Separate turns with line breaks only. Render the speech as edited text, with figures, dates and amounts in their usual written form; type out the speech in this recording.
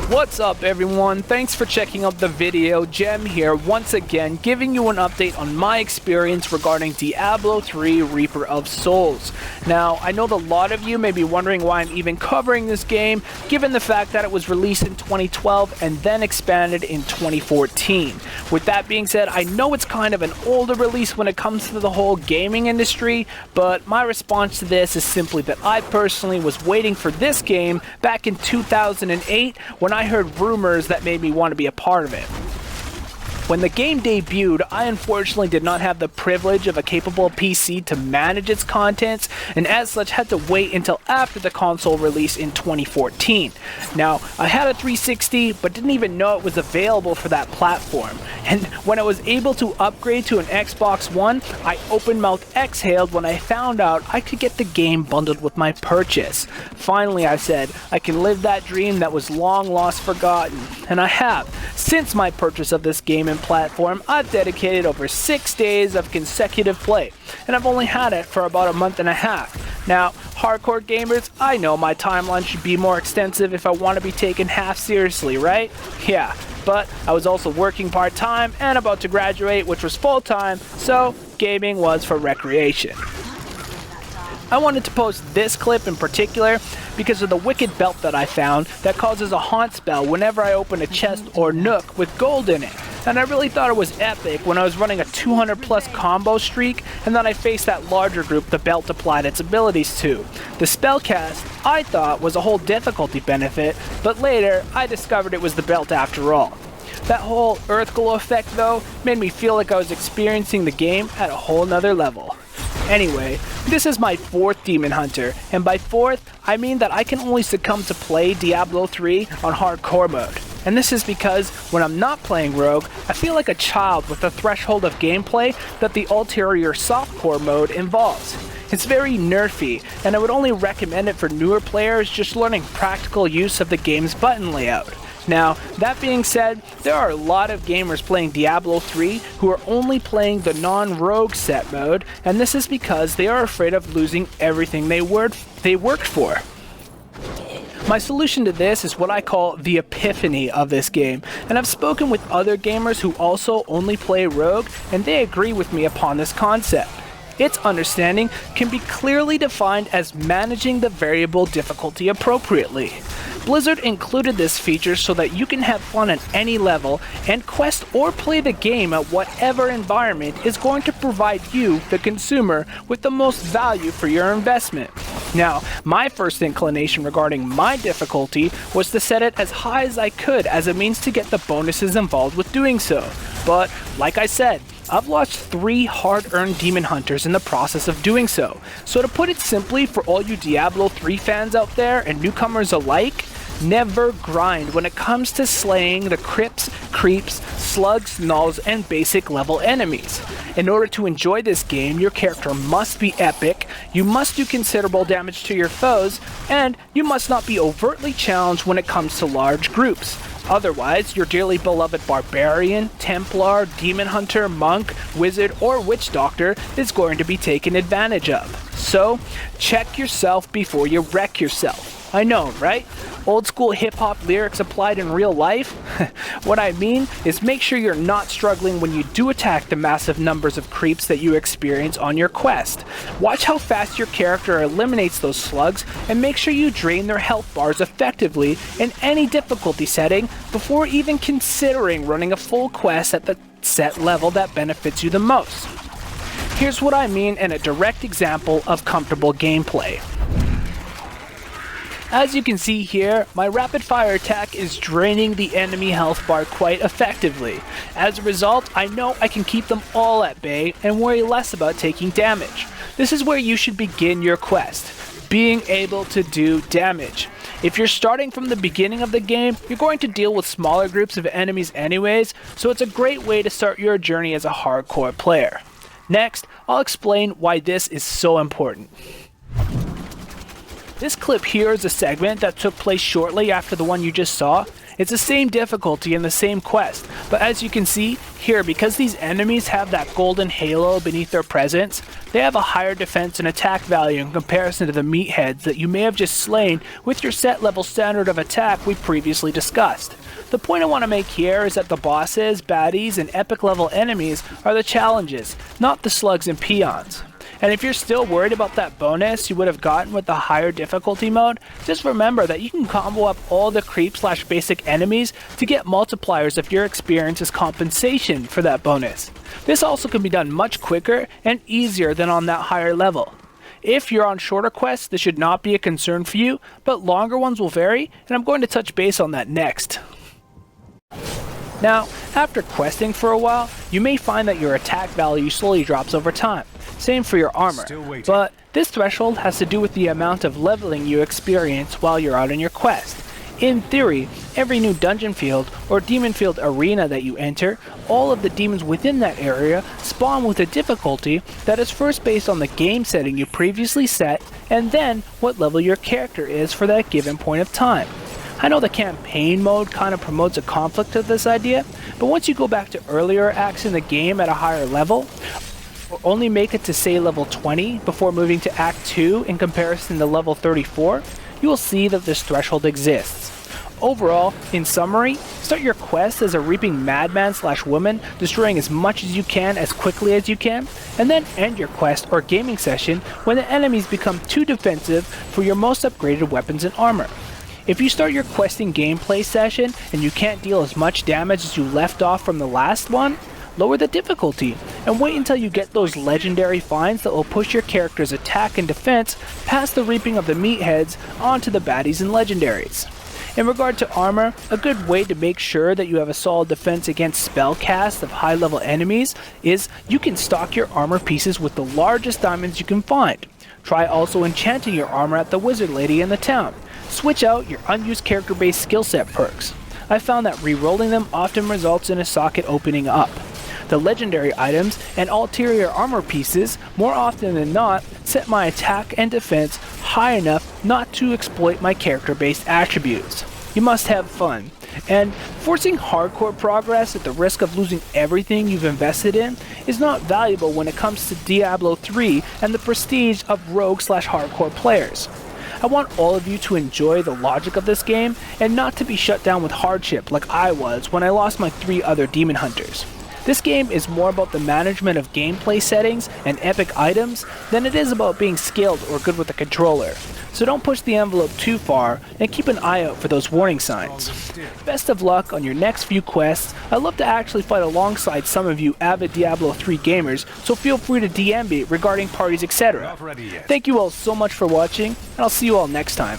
What's up everyone, thanks for checking out the video. Gem here once again giving you an update on my experience regarding Diablo 3 Reaper of Souls. Now I know that a lot of you may be wondering why I'm even covering this game given the fact that it was released in 2012 and then expanded in 2014. With that being said, I know it's kind of an older release when it comes to the whole gaming industry, but my response to this is simply that I personally was waiting for this game back in 2008 when I heard rumors that made me want to be a part of it. When the game debuted, I unfortunately did not have the privilege of a capable PC to manage its contents, and as such had to wait until after the console release in 2014. Now, I had a 360, but didn't even know it was available for that platform, and when I was able to upgrade to an Xbox One, I open-mouthed exhaled when I found out I could get the game bundled with my purchase. Finally, I said, I can live that dream that was long lost forgotten, and I have. Since my purchase of this game and platform, I've dedicated over 6 days of consecutive play, and I've only had it for about a month and a half. Now, hardcore gamers, I know my timeline should be more extensive if I want to be taken half seriously, right? Yeah, but I was also working part-time and about to graduate, which was full-time, so gaming was for recreation. I wanted to post this clip in particular because of the wicked belt that I found that causes a haunt spell whenever I open a chest or nook with gold in it. And I really thought it was epic when I was running a 200 plus combo streak and then I faced that larger group the belt applied its abilities to. The spell cast I thought was a whole difficulty benefit, but later I discovered it was the belt after all. That whole earth glow effect though made me feel like I was experiencing the game at a whole nother level. Anyway, this is my 4th Demon Hunter, and by 4th, I mean that I can only succumb to play Diablo 3 on hardcore mode. And this is because when I'm not playing Rogue, I feel like a child with the threshold of gameplay that the ulterior softcore mode involves. It's very nerfy, and I would only recommend it for newer players just learning practical use of the game's button layout. Now, that being said, there are a lot of gamers playing Diablo 3 who are only playing the non-rogue set mode, and this is because they are afraid of losing everything they worked for. My solution to this is what I call the epiphany of this game, and I've spoken with other gamers who also only play rogue, and they agree with me upon this concept. Its understanding can be clearly defined as managing the variable difficulty appropriately. Blizzard included this feature so that you can have fun at any level and quest or play the game at whatever environment is going to provide you, the consumer, with the most value for your investment. Now, my first inclination regarding my difficulty was to set it as high as I could as a means to get the bonuses involved with doing so. But, like I said, I've lost 3 hard-earned Demon Hunters in the process of doing so. So to put it simply for all you Diablo 3 fans out there and newcomers alike, never grind when it comes to slaying the crypts, creeps, slugs, gnolls, and basic level enemies. In order to enjoy this game, your character must be epic, you must do considerable damage to your foes, and you must not be overtly challenged when it comes to large groups. Otherwise, your dearly beloved Barbarian, Templar, Demon Hunter, Monk, Wizard, or Witch Doctor is going to be taken advantage of. So, check yourself before you wreck yourself. I know, right? Old school hip-hop lyrics applied in real life? What I mean is make sure you're not struggling when you do attack the massive numbers of creeps that you experience on your quest. Watch how fast your character eliminates those slugs and make sure you drain their health bars effectively in any difficulty setting before even considering running a full quest at the set level that benefits you the most. Here's what I mean in a direct example of comfortable gameplay. As you can see here, my rapid fire attack is draining the enemy health bar quite effectively. As a result, I know I can keep them all at bay and worry less about taking damage. This is where you should begin your quest, being able to do damage. If you're starting from the beginning of the game, you're going to deal with smaller groups of enemies anyways, so it's a great way to start your journey as a hardcore player. Next, I'll explain why this is so important. This clip here is a segment that took place shortly after the one you just saw, It's the same difficulty and the same quest, but as you can see here, because these enemies have that golden halo beneath their presence, they have a higher defense and attack value in comparison to the meatheads that you may have just slain with your set level standard of attack we previously discussed. The point I want to make here is that the bosses, baddies, and epic level enemies are the challenges, not the slugs and peons. And if you're still worried about that bonus you would have gotten with the higher difficulty mode, just remember that you can combo up all the creep/basic enemies to get multipliers of your experience as compensation for that bonus. This also can be done much quicker and easier than on that higher level. If you're on shorter quests, this should not be a concern for you, but longer ones will vary, and I'm going to touch base on that next. Now, after questing for a while, you may find that your attack value slowly drops over time. Same for your armor, but this threshold has to do with the amount of leveling you experience while you're out on your quest. In theory, every new dungeon field or demon field arena that you enter, all of the demons within that area spawn with a difficulty that is first based on the game setting you previously set, and then what level your character is for that given point of time. I know the campaign mode kind of promotes a conflict of this idea, but once you go back to earlier acts in the game at a higher level, or only make it to say level 20 before moving to Act 2 in comparison to level 34, you will see that this threshold exists. Overall, in summary, start your quest as a reaping madman/woman, destroying as much as you can as quickly as you can, and then end your quest or gaming session when the enemies become too defensive for your most upgraded weapons and armor. If you start your questing gameplay session and you can't deal as much damage as you left off from the last one, lower the difficulty, and wait until you get those legendary finds that will push your character's attack and defense past the reaping of the meatheads onto the baddies and legendaries. In regard to armor, a good way to make sure that you have a solid defense against spell casts of high level enemies is you can stock your armor pieces with the largest diamonds you can find. Try also enchanting your armor at the wizard lady in the town. Switch out your unused character based skill set perks. I found that re-rolling them often results in a socket opening up. The legendary items and ulterior armor pieces, more often than not, set my attack and defense high enough not to exploit my character-based attributes. You must have fun, and forcing hardcore progress at the risk of losing everything you've invested in is not valuable when it comes to Diablo 3 and the prestige of rogue/hardcore players. I want all of you to enjoy the logic of this game and not to be shut down with hardship like I was when I lost my 3 other demon hunters. This game is more about the management of gameplay settings and epic items than it is about being skilled or good with the controller. So don't push the envelope too far and keep an eye out for those warning signs. Best of luck on your next few quests. I'd love to actually fight alongside some of you avid Diablo 3 gamers, so feel free to DM me regarding parties, etc. Thank you all so much for watching, and I'll see you all next time.